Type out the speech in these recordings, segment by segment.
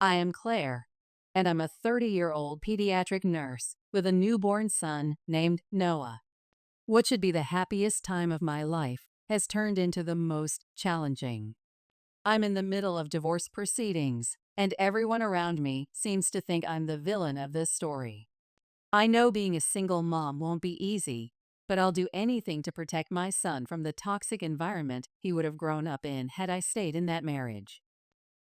I am Claire, and I'm a 30-year-old pediatric nurse with a newborn son named Noah. What should be the happiest time of my life has turned into the most challenging. I'm in the middle of divorce proceedings, and everyone around me seems to think I'm the villain of this story. I know being a single mom won't be easy, but I'll do anything to protect my son from the toxic environment he would have grown up in had I stayed in that marriage.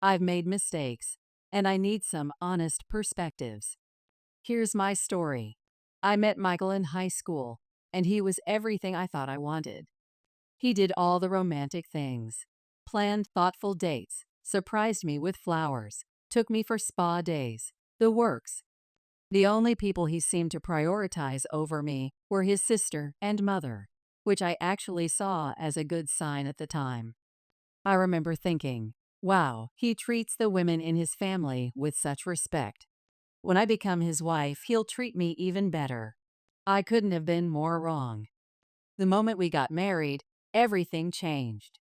I've made mistakes, and I need some honest perspectives. Here's my story. I met Michael in high school, and he was everything I thought I wanted. He did all the romantic things, planned thoughtful dates, surprised me with flowers, took me for spa days, the works. The only people he seemed to prioritize over me were his sister and mother, which I actually saw as a good sign at the time. I remember thinking, wow, he treats the women in his family with such respect. When I become his wife, he'll treat me even better. I couldn't have been more wrong. The moment we got married, everything changed.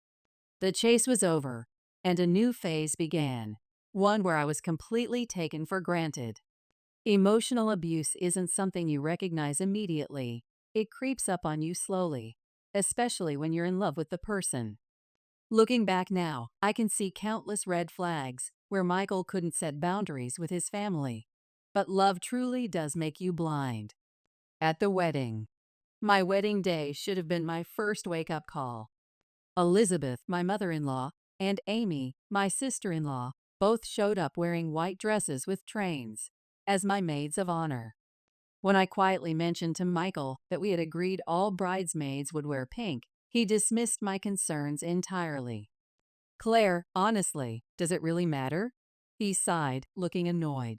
The chase was over, and a new phase began, one where I was completely taken for granted. Emotional abuse isn't something you recognize immediately. It creeps up on you slowly, especially when you're in love with the person. Looking back now, I can see countless red flags where Michael couldn't set boundaries with his family. But love truly does make you blind. At the wedding. My wedding day should have been my first wake-up call. Elizabeth, my mother-in-law, and Amy, my sister-in-law, both showed up wearing white dresses with trains as my maids of honor. When I quietly mentioned to Michael that we had agreed all bridesmaids would wear pink, he dismissed my concerns entirely. Claire, honestly, does it really matter? He sighed, looking annoyed.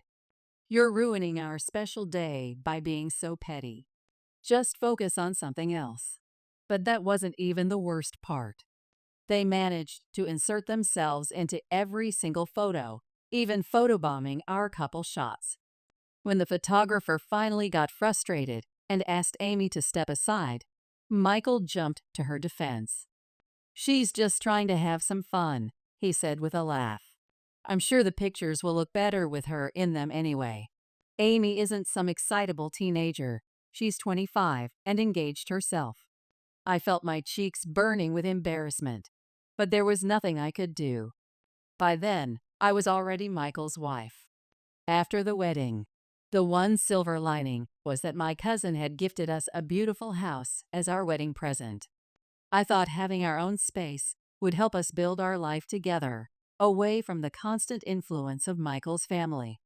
You're ruining our special day by being so petty. Just focus on something else. But that wasn't even the worst part. They managed to insert themselves into every single photo, even photobombing our couple shots. When the photographer finally got frustrated and asked Amy to step aside, Michael jumped to her defense. She's just trying to have some fun, he said with a laugh. I'm sure the pictures will look better with her in them anyway. Amy isn't some excitable teenager. She's 25 and engaged herself. I felt my cheeks burning with embarrassment, but there was nothing I could do. By then, I was already Michael's wife. After the wedding, the one silver lining was that my cousin had gifted us a beautiful house as our wedding present. I thought having our own space would help us build our life together, away from the constant influence of Michael's family.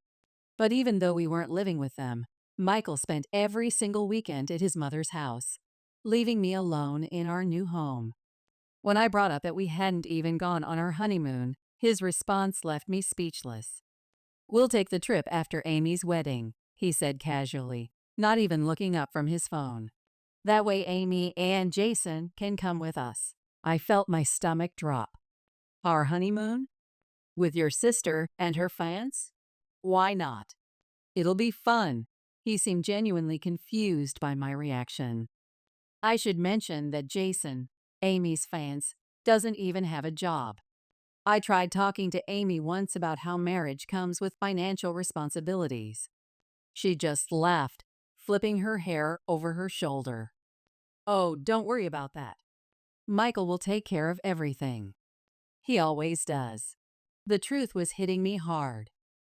But even though we weren't living with them, Michael spent every single weekend at his mother's house, leaving me alone in our new home. When I brought up that we hadn't even gone on our honeymoon, his response left me speechless. We'll take the trip after Amy's wedding, he said casually, not even looking up from his phone. That way Amy and Jason can come with us. I felt my stomach drop. Our honeymoon? With your sister and her fans? Why not? It'll be fun. He seemed genuinely confused by my reaction. I should mention that Jason, Amy's fans, doesn't even have a job. I tried talking to Amy once about how marriage comes with financial responsibilities. She just laughed, flipping her hair over her shoulder. Oh, don't worry about that. Michael will take care of everything. He always does. The truth was hitting me hard.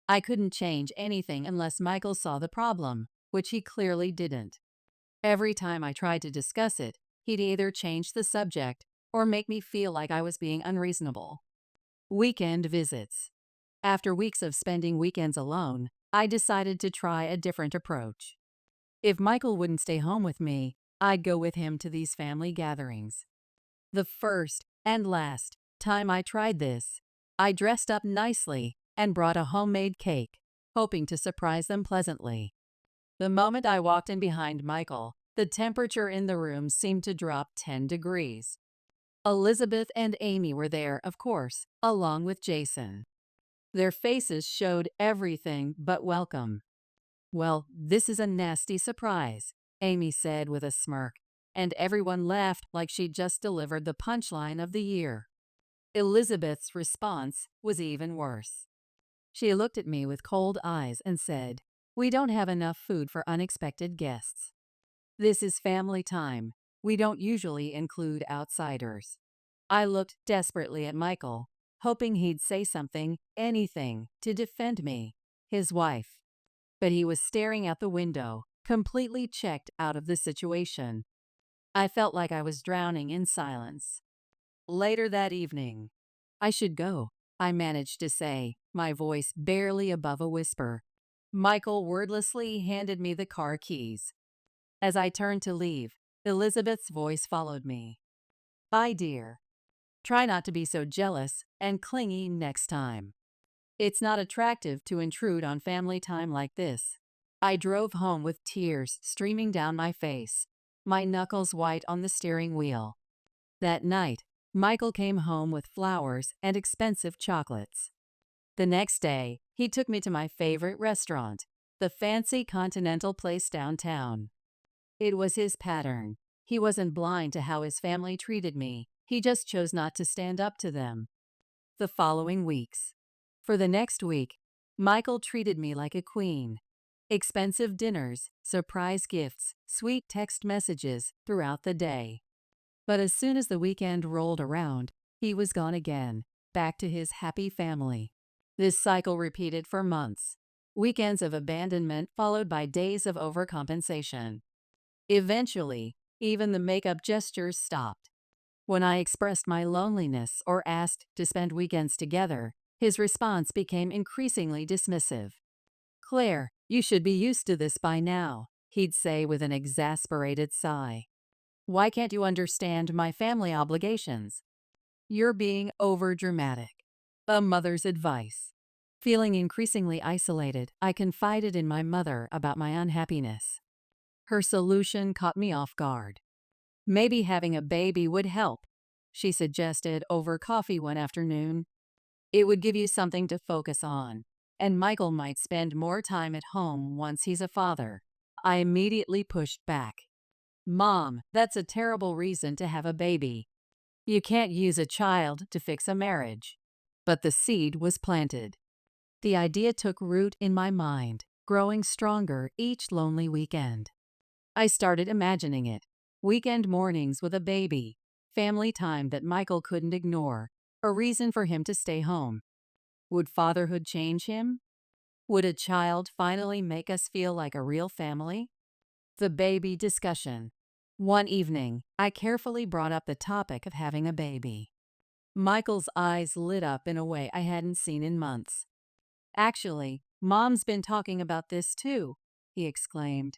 I couldn't change anything unless Michael saw the problem, which he clearly didn't. Every time I tried to discuss it, he'd either change the subject or make me feel like I was being unreasonable. Weekend visits. After weeks of spending weekends alone, I decided to try a different approach. If Michael wouldn't stay home with me, I'd go with him to these family gatherings. The first and last time I tried this, I dressed up nicely and brought a homemade cake, hoping to surprise them pleasantly. The moment I walked in behind Michael, the temperature in the room seemed to drop 10 degrees. Elizabeth and Amy were there, of course, along with Jason. Their faces showed everything but welcome. Well, this is a nasty surprise, Amy said with a smirk, and everyone laughed like she'd just delivered the punchline of the year. Elizabeth's response was even worse. She looked at me with cold eyes and said, "We don't have enough food for unexpected guests. This is family time. We don't usually include outsiders." I looked desperately at Michael, hoping he'd say something, anything, to defend me, his wife. But he was staring out the window, completely checked out of the situation. I felt like I was drowning in silence. Later that evening, "I should go," I managed to say, my voice barely above a whisper. Michael wordlessly handed me the car keys. As I turned to leave, Elizabeth's voice followed me. "Bye, dear. Try not to be so jealous and clingy next time. It's not attractive to intrude on family time like this." I drove home with tears streaming down my face, my knuckles white on the steering wheel. That night, Michael came home with flowers and expensive chocolates. The next day, he took me to my favorite restaurant, the fancy continental place downtown. It was his pattern. He wasn't blind to how his family treated me. He just chose not to stand up to them. The following weeks. For the next week, Michael treated me like a queen. Expensive dinners, surprise gifts, sweet text messages throughout the day. But as soon as the weekend rolled around, he was gone again, back to his happy family. This cycle repeated for months. Weekends of abandonment followed by days of overcompensation. Eventually, even the make-up gestures stopped. When I expressed my loneliness or asked to spend weekends together, his response became increasingly dismissive. "Claire, you should be used to this by now," he'd say with an exasperated sigh. "Why can't you understand my family obligations? You're being overdramatic." A mother's advice. Feeling increasingly isolated, I confided in my mother about my unhappiness. Her solution caught me off guard. "Maybe having a baby would help," she suggested over coffee one afternoon. "It would give you something to focus on, and Michael might spend more time at home once he's a father." I immediately pushed back. "Mom, that's a terrible reason to have a baby. You can't use a child to fix a marriage." But the seed was planted. The idea took root in my mind, growing stronger each lonely weekend. I started imagining it. Weekend mornings with a baby, family time that Michael couldn't ignore, a reason for him to stay home. Would fatherhood change him? Would a child finally make us feel like a real family? The baby discussion. One evening, I carefully brought up the topic of having a baby. Michael's eyes lit up in a way I hadn't seen in months. "Actually, Mom's been talking about this too," he exclaimed.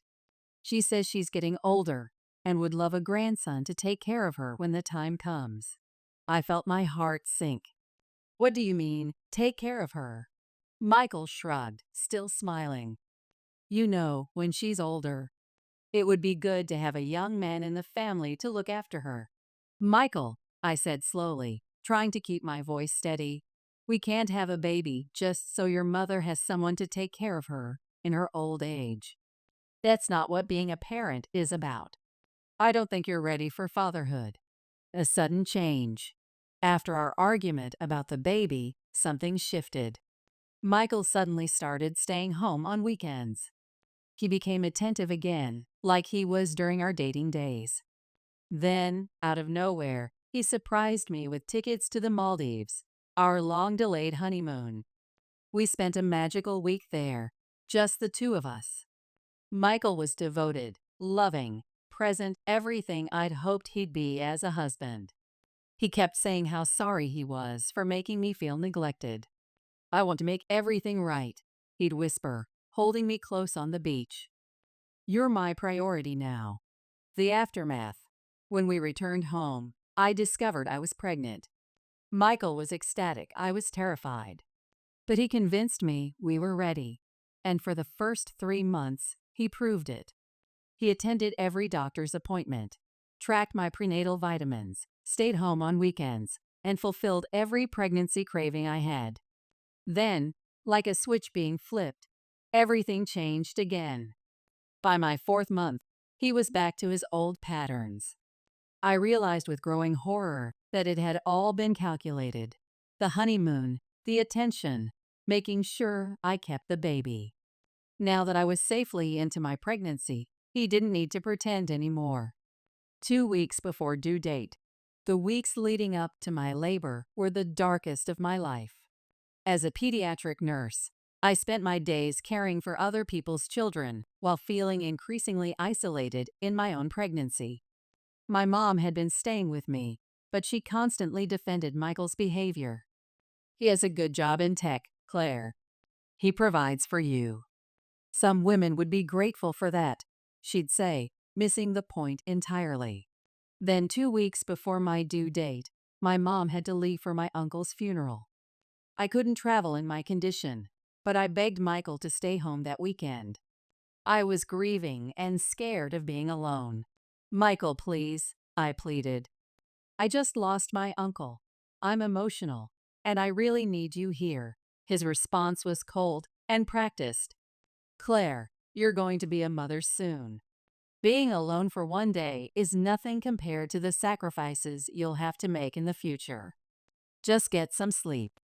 "She says she's getting older and would love a grandson to take care of her when the time comes." I felt my heart sink. "What do you mean, take care of her?" Michael shrugged, still smiling. "You know, when she's older. It would be good to have a young man in the family to look after her." "Michael," I said slowly, trying to keep my voice steady, "we can't have a baby just so your mother has someone to take care of her in her old age. That's not what being a parent is about. I don't think you're ready for fatherhood." A sudden change. After our argument about the baby, something shifted. Michael suddenly started staying home on weekends. He became attentive again, like he was during our dating days. Then, out of nowhere, he surprised me with tickets to the Maldives, our long-delayed honeymoon. We spent a magical week there, just the two of us. Michael was devoted, loving, present, everything I'd hoped he'd be as a husband. He kept saying how sorry he was for making me feel neglected. "I want to make everything right," he'd whisper, holding me close on the beach. "You're my priority now." The aftermath. When we returned home, I discovered I was pregnant. Michael was ecstatic. I was terrified. But he convinced me we were ready. And for the first 3 months, he proved it. He attended every doctor's appointment, tracked my prenatal vitamins, stayed home on weekends, and fulfilled every pregnancy craving I had. Then, like a switch being flipped, everything changed again. By my 4th month, he was back to his old patterns. I realized with growing horror that it had all been calculated. The honeymoon, the attention, making sure I kept the baby. Now that I was safely into my pregnancy, he didn't need to pretend anymore. 2 weeks before due date, the weeks leading up to my labor were the darkest of my life. As a pediatric nurse, I spent my days caring for other people's children while feeling increasingly isolated in my own pregnancy. My mom had been staying with me, but she constantly defended Michael's behavior. "He has a good job in tech, Claire. He provides for you. Some women would be grateful for that," she'd say, missing the point entirely. Then 2 weeks before my due date, my mom had to leave for my uncle's funeral. I couldn't travel in my condition, but I begged Michael to stay home that weekend. I was grieving and scared of being alone. "Michael, please," I pleaded. "I just lost my uncle. I'm emotional, and I really need you here." His response was cold and practiced. "Claire, you're going to be a mother soon. Being alone for one day is nothing compared to the sacrifices you'll have to make in the future. Just get some sleep.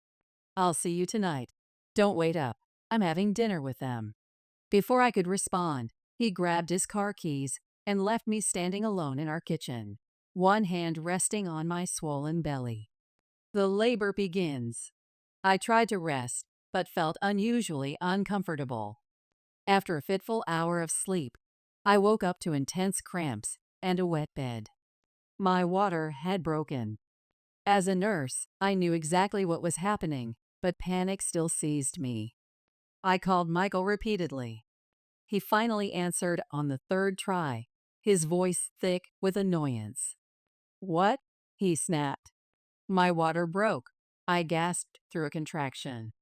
I'll see you tonight. Don't wait up. I'm having dinner with them." Before I could respond, he grabbed his car keys and left me standing alone in our kitchen, one hand resting on my swollen belly. The labor begins. I tried to rest, but felt unusually uncomfortable. After a fitful hour of sleep, I woke up to intense cramps and a wet bed. My water had broken. As a nurse, I knew exactly what was happening, but panic still seized me. I called Michael repeatedly. He finally answered on the third try, his voice thick with annoyance. "What?" he snapped. "My water broke," I gasped through a contraction.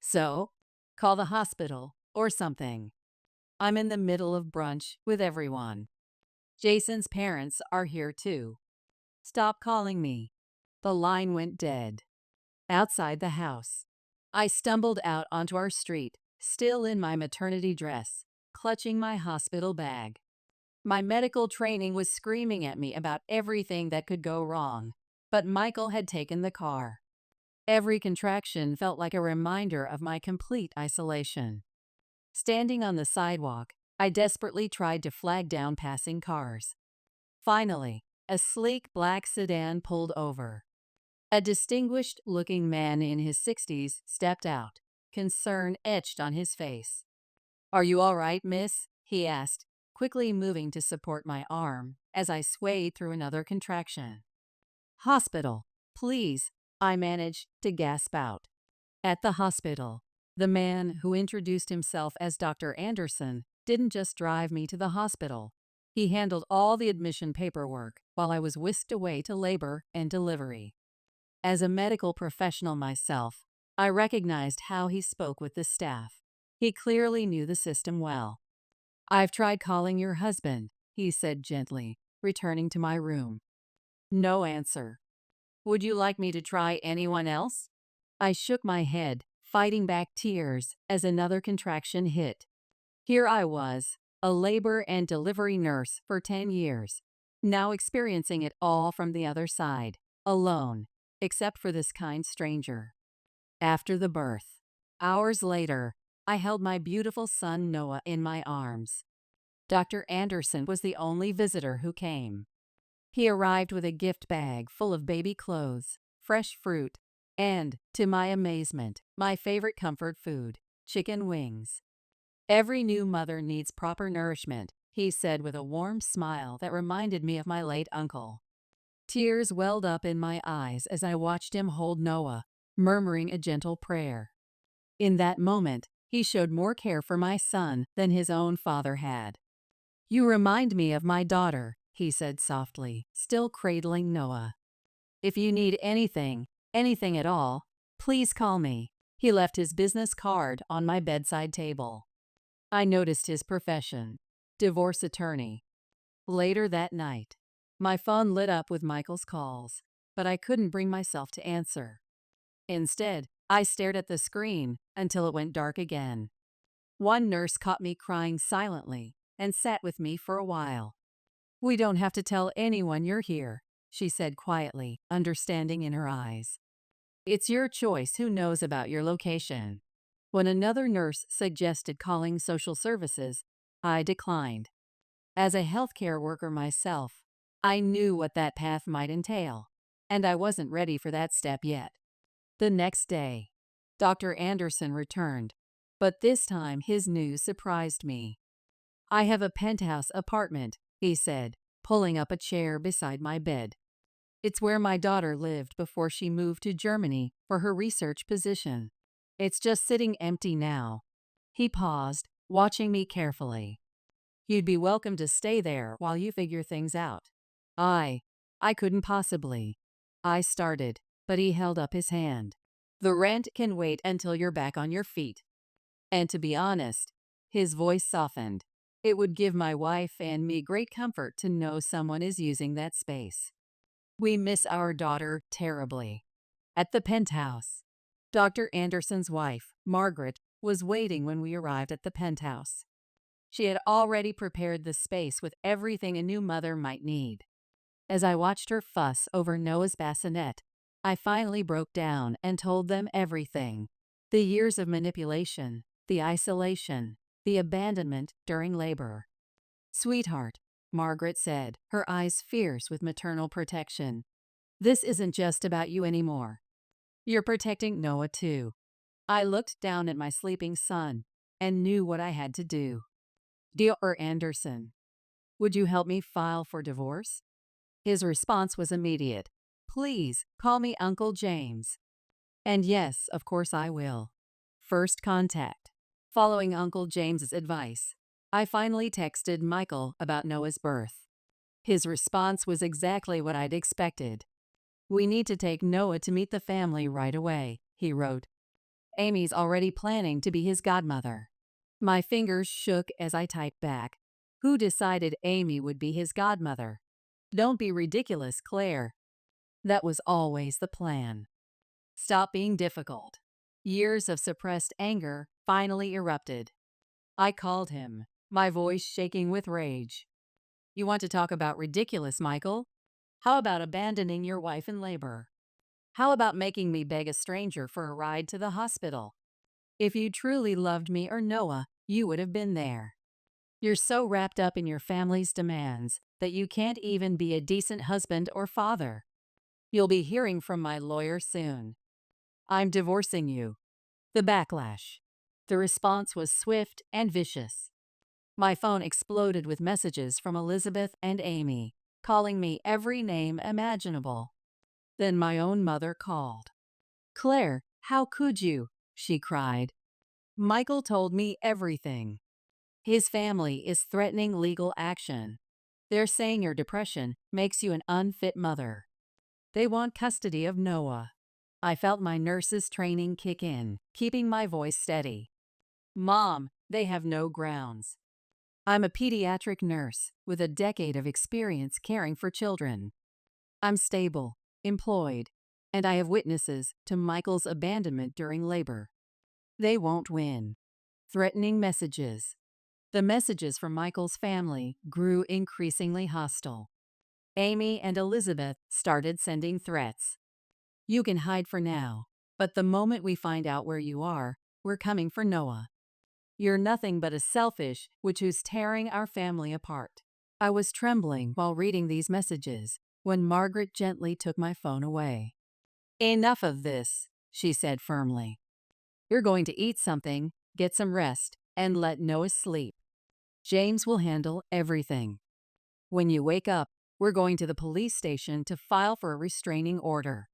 "So? Call the hospital or something. I'm in the middle of brunch with everyone. Jason's parents are here too. Stop calling me." The line went dead. Outside the house, I stumbled out onto our street, still in my maternity dress, clutching my hospital bag. My medical training was screaming at me about everything that could go wrong, but Michael had taken the car. Every contraction felt like a reminder of my complete isolation. Standing on the sidewalk, I desperately tried to flag down passing cars. Finally, a sleek black sedan pulled over. A distinguished-looking man in his 60s stepped out, concern etched on his face. "Are you all right, miss?" he asked, quickly moving to support my arm as I swayed through another contraction. "Hospital, please," I managed to gasp out. At the hospital, the man who introduced himself as Dr. Anderson didn't just drive me to the hospital. He handled all the admission paperwork while I was whisked away to labor and delivery. As a medical professional myself, I recognized how he spoke with the staff. He clearly knew the system well. "I've tried calling your husband," he said gently, returning to my room. No answer. "Would you like me to try anyone else?" I shook my head, fighting back tears as another contraction hit. Here I was, a labor and delivery nurse for 10 years, now experiencing it all from the other side, alone, except for this kind stranger. After the birth, hours later, I held my beautiful son Noah in my arms. Dr. Anderson was the only visitor who came. He arrived with a gift bag full of baby clothes, fresh fruit, and, to my amazement, my favorite comfort food, chicken wings. "Every new mother needs proper nourishment," he said with a warm smile that reminded me of my late uncle. Tears welled up in my eyes as I watched him hold Noah, murmuring a gentle prayer. In that moment, he showed more care for my son than his own father had. "You remind me of my daughter," he said softly, still cradling Noah. "If you need anything at all, please call me." He left his business card on my bedside table. I noticed his profession, divorce attorney. Later that night, my phone lit up with Michael's calls, but I couldn't bring myself to answer. Instead, I stared at the screen until it went dark again. One nurse caught me crying silently and sat with me for a while. "We don't have to tell anyone you're here," she said quietly, understanding in her eyes. "It's your choice who knows about your location." When another nurse suggested calling social services, I declined. As a healthcare worker myself, I knew what that path might entail, and I wasn't ready for that step yet. The next day, Dr. Anderson returned, but this time his news surprised me. "I have a penthouse apartment," he said, pulling up a chair beside my bed. "It's where my daughter lived before she moved to Germany for her research position. It's just sitting empty now." He paused, watching me carefully. "You'd be welcome to stay there while you figure things out." I I couldn't possibly. I started, but he held up his hand. "The rent can wait until you're back on your feet." And to be honest, his voice softened. "It would give my wife and me great comfort to know someone is using that space. We miss our daughter terribly." At the penthouse, Dr. Anderson's wife, Margaret, was waiting when we arrived at the penthouse. She had already prepared the space with everything a new mother might need. As I watched her fuss over Noah's bassinet, I finally broke down and told them everything. The years of manipulation, the isolation, the abandonment during labor. "Sweetheart," Margaret said, her eyes fierce with maternal protection, "this isn't just about you anymore. You're protecting Noah too." I looked down at my sleeping son and knew what I had to do. "Dr. Anderson, would you help me file for divorce?" His response was immediate. "Please call me Uncle James." And yes, of course I will. First contact. Following Uncle James's advice, I finally texted Michael about Noah's birth. His response was exactly what I'd expected. "We need to take Noah to meet the family right away," he wrote. "Amy's already planning to be his godmother." My fingers shook as I typed back. "Who decided Amy would be his godmother? Don't be ridiculous, Claire." That was always the plan. Stop being difficult. Years of suppressed anger finally erupted. I called him, my voice shaking with rage. "You want to talk about ridiculous, Michael? How about abandoning your wife in labor? How about making me beg a stranger for a ride to the hospital? If you truly loved me or Noah, you would have been there. You're so wrapped up in your family's demands that you can't even be a decent husband or father. You'll be hearing from my lawyer soon. I'm divorcing you." The backlash. The response was swift and vicious. My phone exploded with messages from Elizabeth and Amy, calling me every name imaginable. Then my own mother called. "Claire, how could you?" she cried. "Michael told me everything. His family is threatening legal action. They're saying your depression makes you an unfit mother. They want custody of Noah." I felt my nurse's training kick in, keeping my voice steady. "Mom, they have no grounds. I'm a pediatric nurse with a decade of experience caring for children. I'm stable, employed, and I have witnesses to Michael's abandonment during labor. They won't win." Threatening messages. The messages from Michael's family grew increasingly hostile. Amy and Elizabeth started sending threats. "You can hide for now, but the moment we find out where you are, we're coming for Noah. You're nothing but a selfish witch who's tearing our family apart." I was trembling while reading these messages when Margaret gently took my phone away. "Enough of this," she said firmly. "You're going to eat something, get some rest, and let Noah sleep. James will handle everything. When you wake up, we're going to the police station to file for a restraining order."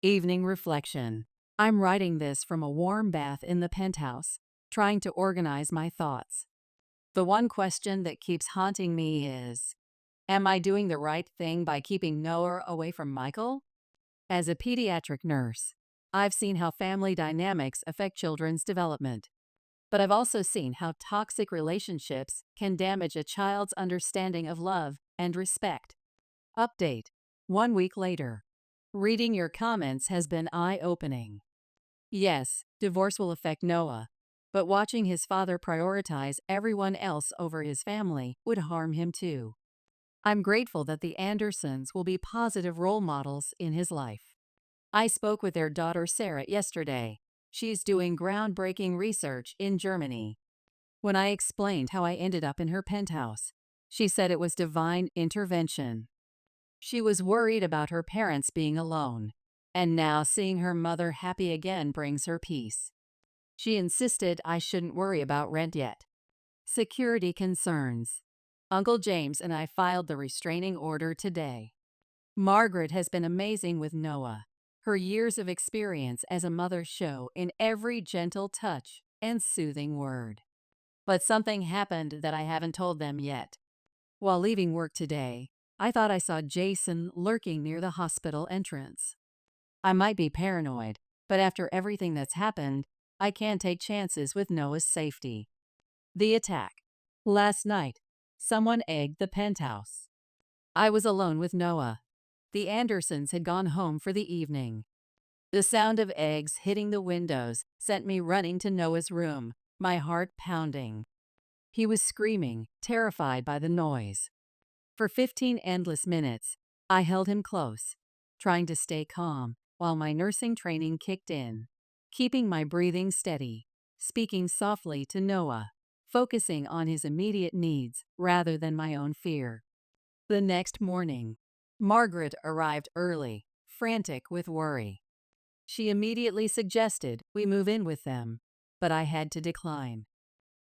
Evening reflection. I'm writing this from a warm bath in the penthouse, trying to organize my thoughts. The one question that keeps haunting me is, am I doing the right thing by keeping Noah away from Michael? As a pediatric nurse, I've seen how family dynamics affect children's development. But I've also seen how toxic relationships can damage a child's understanding of love and respect. Update. 1 week later. Reading your comments has been eye-opening. Yes, divorce will affect Noah, but watching his father prioritize everyone else over his family would harm him too. I'm grateful that the Andersons will be positive role models in his life. I spoke with their daughter Sarah yesterday, She's doing groundbreaking research in Germany. When I explained how I ended up in her penthouse, she said it was divine intervention. She was worried about her parents being alone, and now seeing her mother happy again brings her peace. She insisted I shouldn't worry about rent yet. Security concerns. Uncle James and I filed the restraining order today. Margaret has been amazing with Noah. Her years of experience as a mother show in every gentle touch and soothing word. But something happened that I haven't told them yet. While leaving work today, I thought I saw Jason lurking near the hospital entrance. I might be paranoid, but after everything that's happened, I can't take chances with Noah's safety. The attack. Last night, someone egged the penthouse. I was alone with Noah. The Andersons had gone home for the evening. The sound of eggs hitting the windows sent me running to Noah's room, my heart pounding. He was screaming, terrified by the noise. For 15 endless minutes, I held him close, trying to stay calm while my nursing training kicked in, keeping my breathing steady, speaking softly to Noah, focusing on his immediate needs rather than my own fear. The next morning, Margaret arrived early, frantic with worry. She immediately suggested we move in with them, but I had to decline.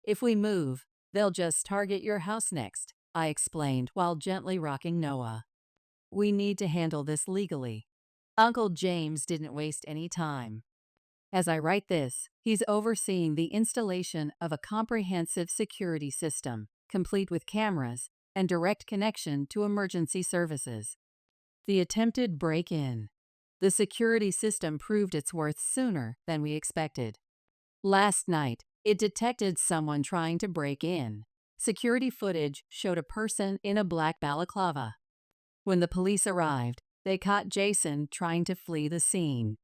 If we move, they'll just target your house next, I explained while gently rocking Noah. We need to handle this legally. Uncle James didn't waste any time. As I write this, he's overseeing the installation of a comprehensive security system, complete with cameras and direct connection to emergency services. The attempted break-in. The security system proved its worth sooner than we expected. Last night, it detected someone trying to break in. Security footage showed a person in a black balaclava. When the police arrived, they caught Jason trying to flee the scene.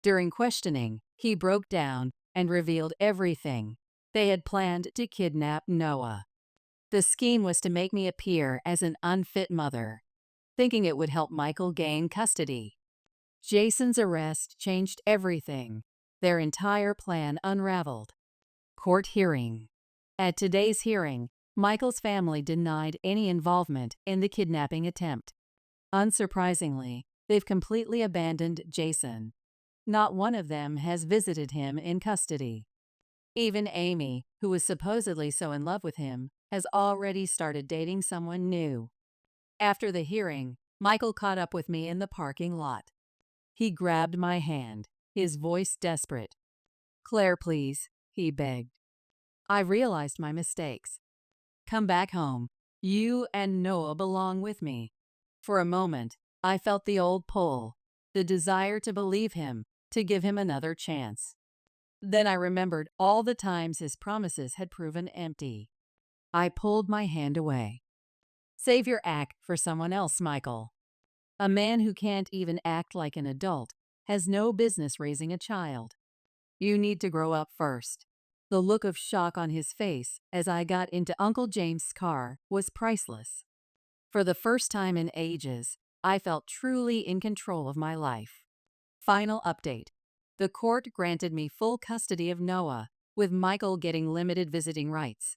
During questioning, he broke down and revealed everything. They had planned to kidnap Noah. The scheme was to make me appear as an unfit mother, thinking it would help Michael gain custody. Jason's arrest changed everything. Their entire plan unraveled. Court hearing. At today's hearing, Michael's family denied any involvement in the kidnapping attempt. Unsurprisingly, they've completely abandoned Jason. Not one of them has visited him in custody. Even Amy, who was supposedly so in love with him, has already started dating someone new. After the hearing, Michael caught up with me in the parking lot. He grabbed my hand, his voice desperate. "Claire, please," he begged. I realized my mistakes. "Come back home. You and Noah belong with me." For a moment, I felt the old pull, the desire to believe him, to give him another chance. Then I remembered all the times his promises had proven empty. I pulled my hand away. Save your act for someone else, Michael. A man who can't even act like an adult has no business raising a child. You need to grow up first. The look of shock on his face as I got into Uncle James' car was priceless. For the first time in ages, I felt truly in control of my life. Final update. The court granted me full custody of Noah, with Michael getting limited visiting rights.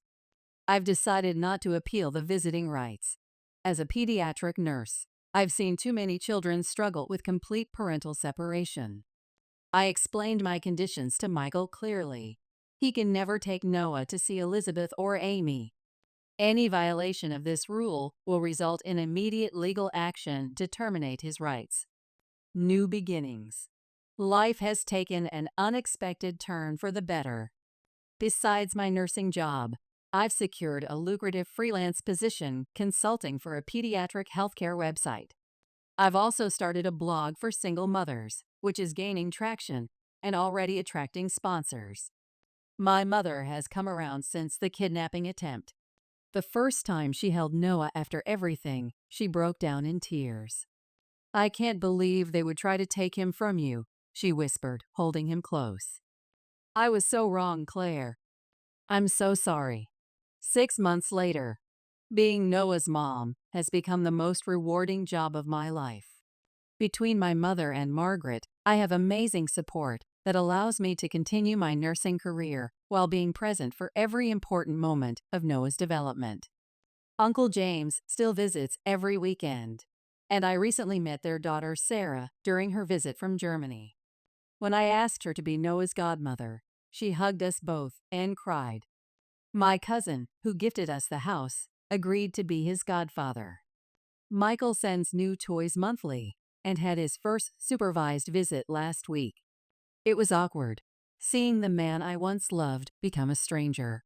I've decided not to appeal the visiting rights. As a pediatric nurse, I've seen too many children struggle with complete parental separation. I explained my conditions to Michael clearly. He can never take Noah to see Elizabeth or Amy. Any violation of this rule will result in immediate legal action to terminate his rights. New beginnings. Life has taken an unexpected turn for the better. Besides my nursing job, I've secured a lucrative freelance position consulting for a pediatric healthcare website. I've also started a blog for single mothers, which is gaining traction and already attracting sponsors. My mother has come around since the kidnapping attempt. The first time she held Noah after everything, she broke down in tears. "I can't believe they would try to take him from you," she whispered, holding him close. "I was so wrong, Claire. I'm so sorry." 6 months later, being Noah's mom has become the most rewarding job of my life. Between my mother and Margaret, I have amazing support that allows me to continue my nursing career while being present for every important moment of Noah's development. Uncle James still visits every weekend, and I recently met their daughter Sarah during her visit from Germany. When I asked her to be Noah's godmother, she hugged us both and cried. My cousin, who gifted us the house, agreed to be his godfather. Michael sends new toys monthly and had his first supervised visit last week. It was awkward, seeing the man I once loved become a stranger.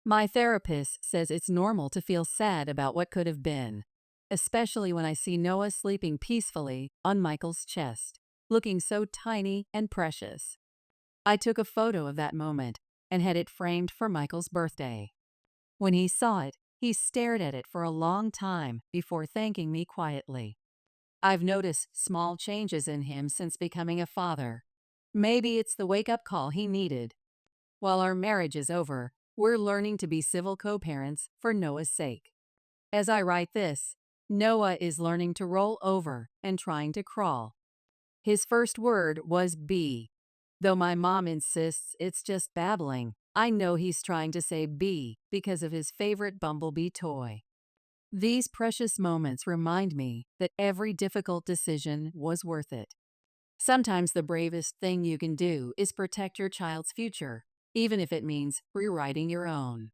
My therapist says it's normal to feel sad about what could have been, especially when I see Noah sleeping peacefully on Michael's chest, looking so tiny and precious. I took a photo of that moment and had it framed for Michael's birthday. When he saw it, he stared at it for a long time before thanking me quietly. I've noticed small changes in him since becoming a father. Maybe it's the wake-up call he needed. While our marriage is over, we're learning to be civil co-parents for Noah's sake. As I write this, Noah is learning to roll over and trying to crawl. His first word was "bee." Though my mom insists it's just babbling, I know he's trying to say bee because of his favorite bumblebee toy. These precious moments remind me that every difficult decision was worth it. Sometimes the bravest thing you can do is protect your child's future, even if it means rewriting your own.